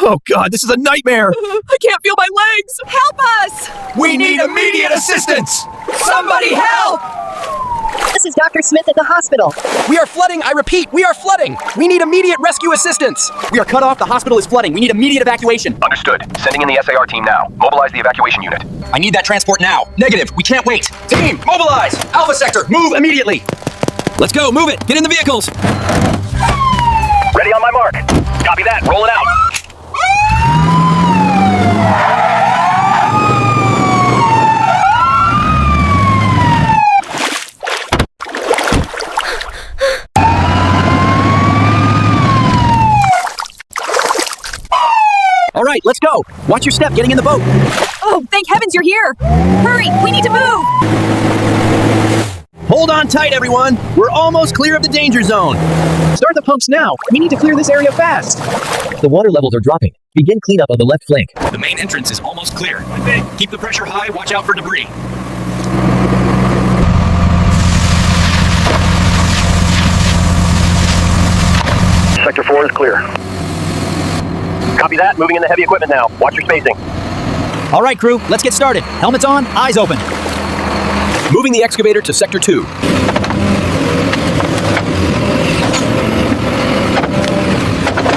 Oh God, this is a nightmare! I can't feel my legs! Help us! We need immediate assistance! Somebody help! This is Dr. Smith at the hospital. We are flooding, I repeat, we are flooding! We need immediate rescue assistance! We are cut off, the hospital is flooding, we need immediate evacuation. Understood. Sending in the SAR team now. Mobilize the evacuation unit. I need that transport now. Negative, we can't wait. Team, mobilize! Alpha sector, move immediately! Let's go, move it! Get in the vehicles! Ready on my mark. Copy that. Rolling out. All right, let's go. Watch your step getting in the boat. Oh, thank heavens you're here! Hurry, we need to move! Hold on tight, everyone! We're almost clear of the danger zone! Start the pumps now. We need to clear this area fast. The water levels are dropping. Begin cleanup of the left flank. The main entrance is almost clear. Keep the pressure high, watch out for debris. Sector 4 is clear. Copy that. Moving in the heavy equipment now. Watch your spacing. All right, crew, let's get started. Helmets on, eyes open. Moving the excavator to Sector 2.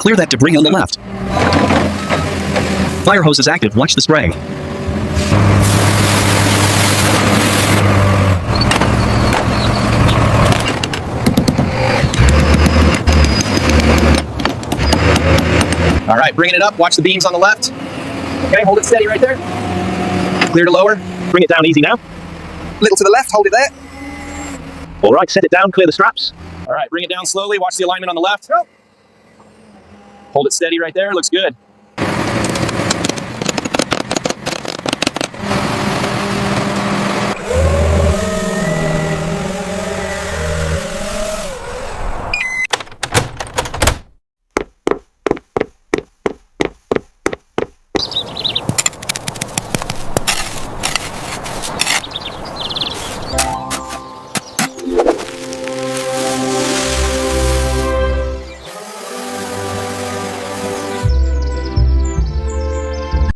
Clear that debris on the left. Fire hose is active. Watch the spray. All right, bringing it up. Watch the beams on the left. Okay, hold it steady right there. Clear to lower. Bring it down easy now. Little to the left, hold it there. All right, set it down, clear the straps. All right, bring it down slowly. Watch the alignment on the left. Hold it steady right there. Looks good.